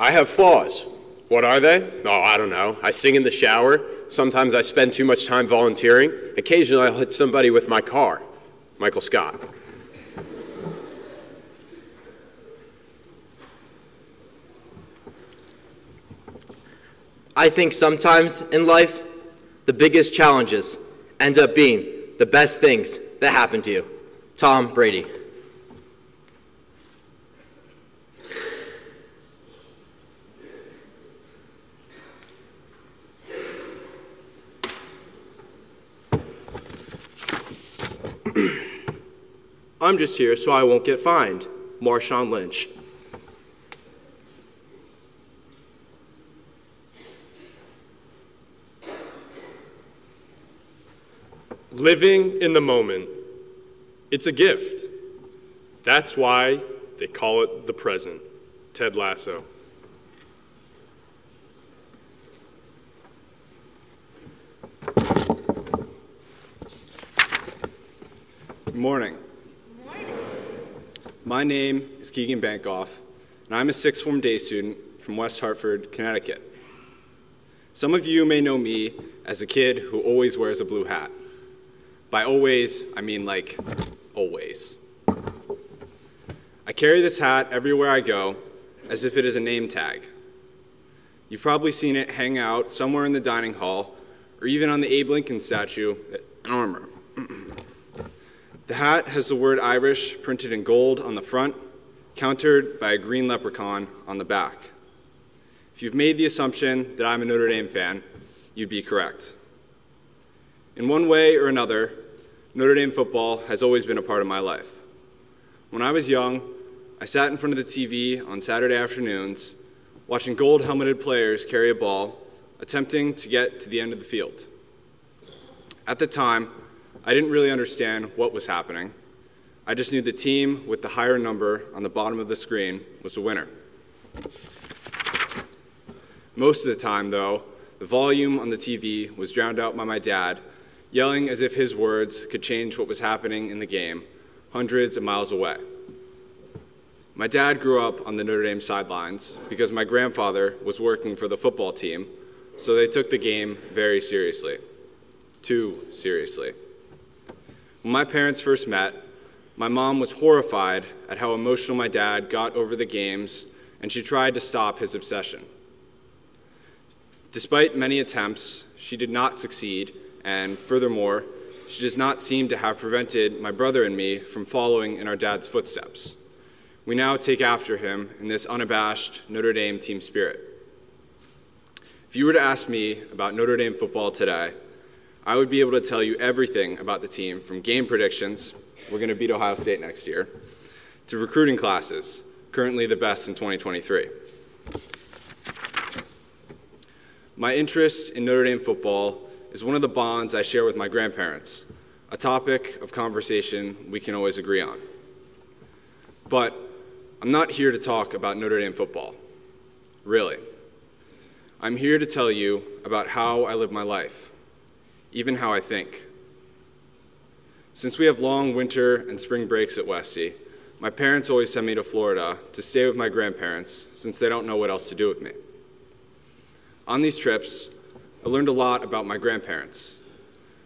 I have flaws. What are they? Oh, I don't know. I sing in the shower. Sometimes I spend too much time volunteering. Occasionally I'll hit somebody with my car. Michael Scott. I think sometimes in life, the biggest challenges end up being the best things that happen to you. Tom Brady. I'm just here so I won't get fined. Marshawn Lynch. Living in the moment. It's a gift. That's why they call it the present. Ted Lasso. Good morning. My name is Keegan, and I'm a sixth form day student from West Hartford, Connecticut. Some of you may know me as a kid who always wears a blue hat. By always, I mean like always. I carry this hat everywhere I go as if it is a name tag. You've probably seen it hang out somewhere in the dining hall or even on the Abe Lincoln statue in armor. The hat has the word Irish printed in gold on the front, countered by a green leprechaun on the back. If you've made the assumption that I'm a Notre Dame fan, you'd be correct. In one way or another, Notre Dame football has always been a part of my life. When I was young, I sat in front of the TV on Saturday afternoons, watching gold-helmeted players carry a ball, attempting to get to the end of the field. At the time, I didn't really understand what was happening. I just knew the team with the higher number on the bottom of the screen was the winner. Most of the time, though, the volume on the TV was drowned out by my dad, yelling as if his words could change what was happening in the game hundreds of miles away. My dad grew up on the Notre Dame sidelines because my grandfather was working for the football team, so they took the game very seriously. Too seriously. When my parents first met, my mom was horrified at how emotional my dad got over the games, and she tried to stop his obsession. Despite many attempts, she did not succeed, and furthermore, she does not seem to have prevented my brother and me from following in our dad's footsteps. We now take after him in this unabashed Notre Dame team spirit. If you were to ask me about Notre Dame football today, I would be able to tell you everything about the team, from game predictions, we're going to beat Ohio State next year, to recruiting classes, currently the best in 2023. My interest in Notre Dame football is one of the bonds I share with my grandparents, a topic of conversation we can always agree on. But I'm not here to talk about Notre Dame football, really. I'm here to tell you about how I live my life, even how I think. Since we have long winter and spring breaks at Westy, my parents always send me to Florida to stay with my grandparents since they don't know what else to do with me. On these trips, I learned a lot about my grandparents,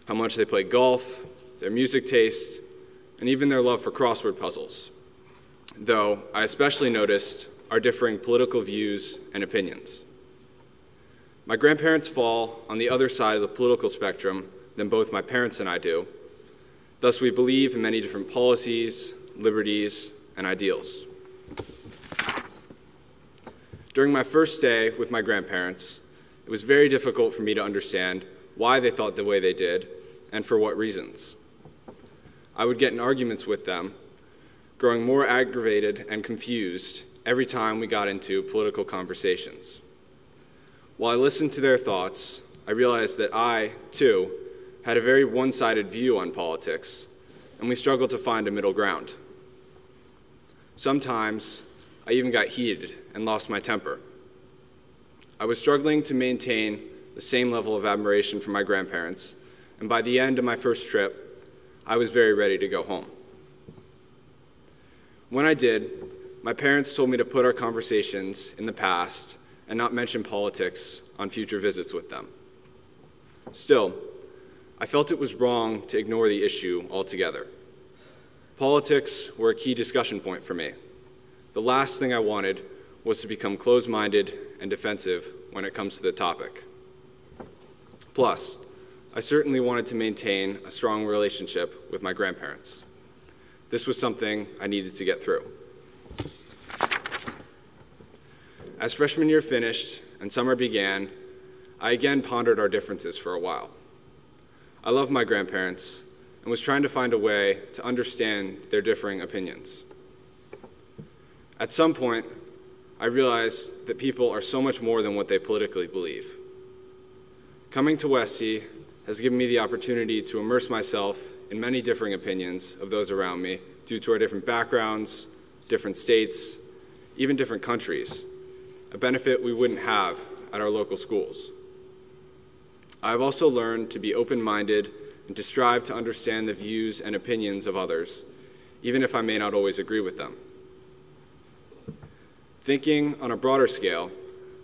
how much they play golf, their music taste, and even their love for crossword puzzles, though I especially noticed our differing political views and opinions. My grandparents fall on the other side of the political spectrum than both my parents and I do. Thus, we believe in many different policies, liberties, and ideals. During my first stay with my grandparents, it was very difficult for me to understand why they thought the way they did and for what reasons. I would get in arguments with them, growing more aggravated and confused every time we got into political conversations. While I listened to their thoughts, I realized that I, too, had a very one-sided view on politics, and we struggled to find a middle ground. Sometimes, I even got heated and lost my temper. I was struggling to maintain the same level of admiration for my grandparents, and by the end of my first trip, I was very ready to go home. When I did, My parents told me to put our conversations in the past and not mention politics on future visits with them. Still, I felt it was wrong to ignore the issue altogether. Politics were a key discussion point for me. The last thing I wanted was to become closed-minded and defensive when it comes to the topic. Plus, I certainly wanted to maintain a strong relationship with my grandparents. This was something I needed to get through. As freshman year finished and summer began, I again pondered our differences for a while. I love my grandparents and was trying to find a way to understand their differing opinions. At some point, I realized that people are so much more than what they politically believe. Coming to Westy has given me the opportunity to immerse myself in many differing opinions of those around me due to our different backgrounds, different states, even different countries, a benefit we wouldn't have at our local schools. I've also learned to be open-minded and to strive to understand the views and opinions of others, even if I may not always agree with them. Thinking on a broader scale,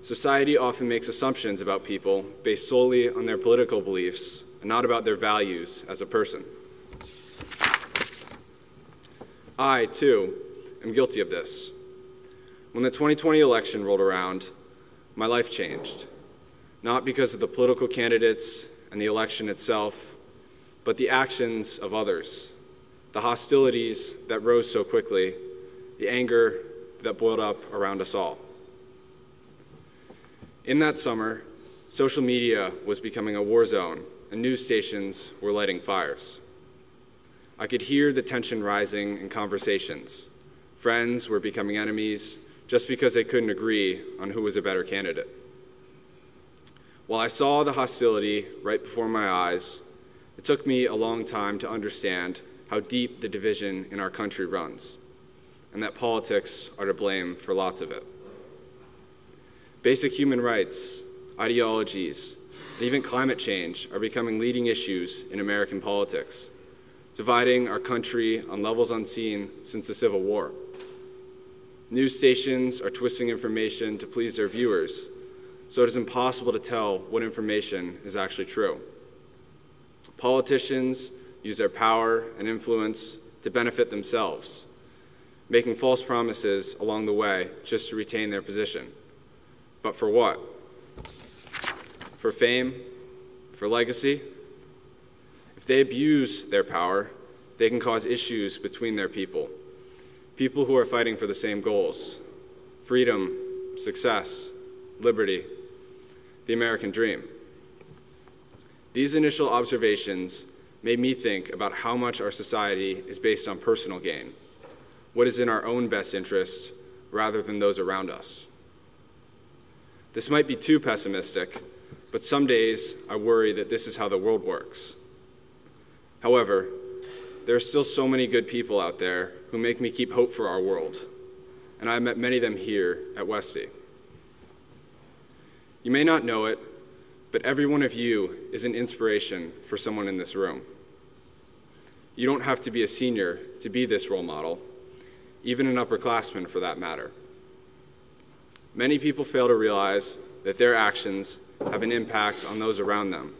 society often makes assumptions about people based solely on their political beliefs and not about their values as a person. I, too, am guilty of this. When the 2020 election rolled around, my life changed, not because of the political candidates and the election itself, but the actions of others, the hostilities that rose so quickly, the anger that boiled up around us all. In that summer, social media was becoming a war zone, and news stations were lighting fires. I could hear the tension rising in conversations. Friends were becoming enemies just because they couldn't agree on who was a better candidate. While I saw the hostility right before my eyes, it took me a long time to understand how deep the division in our country runs, and that politics are to blame for lots of it. Basic human rights, ideologies, and even climate change are becoming leading issues in American politics, dividing our country on levels unseen since the Civil War. News stations are twisting information to please their viewers, so it is impossible to tell what information is actually true. Politicians use their power and influence to benefit themselves, making false promises along the way just to retain their position. But for what? For fame? For legacy? If they abuse their power, they can cause issues between their people who are fighting for the same goals: freedom, success, liberty, the American dream. These initial observations made me think about how much our society is based on personal gain, what is in our own best interest rather than those around us. This might be too pessimistic, but some days I worry that this is how the world works. However, there are still so many good people out there who make me keep hope for our world, and I have met many of them here at Westy. You may not know it, but every one of you is an inspiration for someone in this room. You don't have to be a senior to be this role model, even an upperclassman for that matter. Many people fail to realize that their actions have an impact on those around them,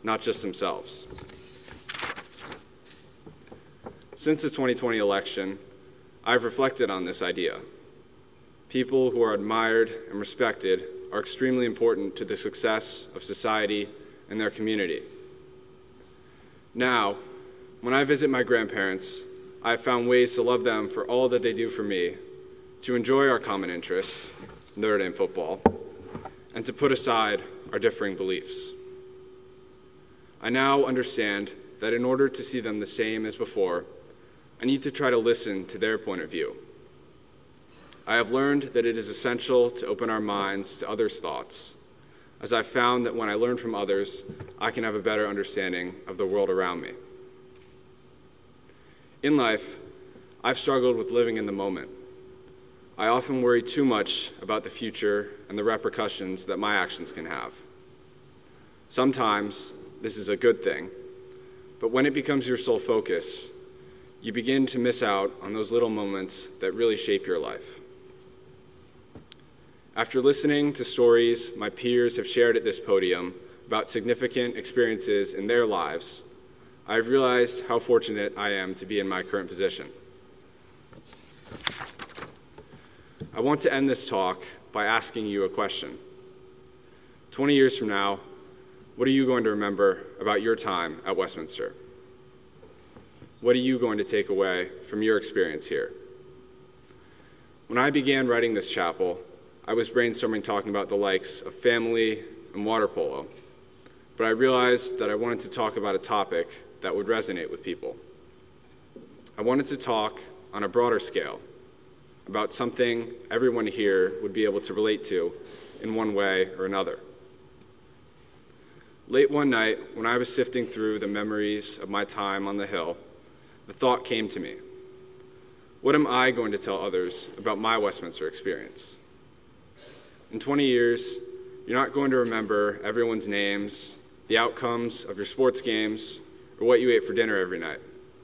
not just themselves. Since the 2020 election, I've reflected on this idea. People who are admired and respected are extremely important to the success of society and their community. Now, when I visit my grandparents, I have found ways to love them for all that they do for me, to enjoy our common interests, Notre Dame football, and to put aside our differing beliefs. I now understand that in order to see them the same as before, I need to try to listen to their point of view. I have learned that it is essential to open our minds to others' thoughts, as I've found that when I learn from others, I can have a better understanding of the world around me. In life, I've struggled with living in the moment. I often worry too much about the future and the repercussions that my actions can have. Sometimes this is a good thing, but when it becomes your sole focus, you begin to miss out on those little moments that really shape your life. After listening to stories my peers have shared at this podium about significant experiences in their lives, I've realized how fortunate I am to be in my current position. I want to end this talk by asking you a question. 20 years from now, what are you going to remember about your time at Westminster? What are you going to take away from your experience here? When I began writing this chapel, I was brainstorming talking about the likes of family and water polo, but I realized that I wanted to talk about a topic that would resonate with people. I wanted to talk on a broader scale about something everyone here would be able to relate to in one way or another. Late one night, when I was sifting through the memories of my time on the Hill, the thought came to me, what am I going to tell others about my Westminster experience? In 20 years, you're not going to remember everyone's names, the outcomes of your sports games, or what you ate for dinner every night.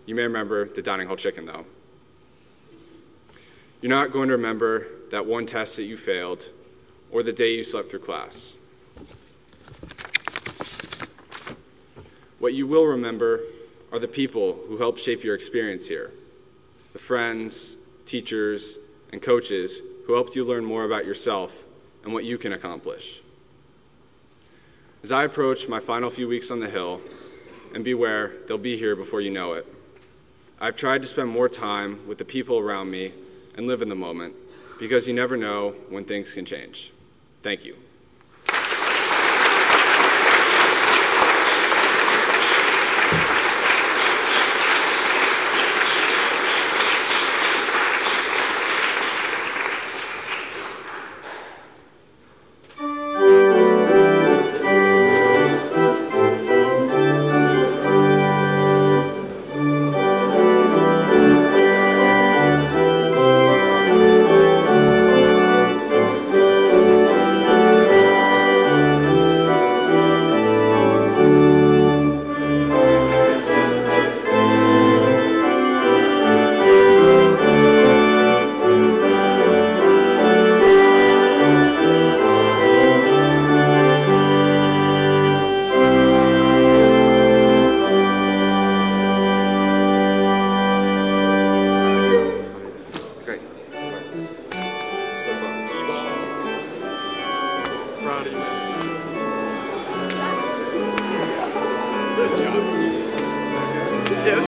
You may remember the dining hall chicken, though. You're not going to remember that one test that you failed, or the day you slept through class. What you will remember are the people who helped shape your experience here, the friends, teachers, and coaches who helped you learn more about yourself and what you can accomplish. As I approach my final few weeks on the Hill, and beware, they'll be here before you know it, I've tried to spend more time with the people around me and live in the moment, because you never know when things can change. Thank you.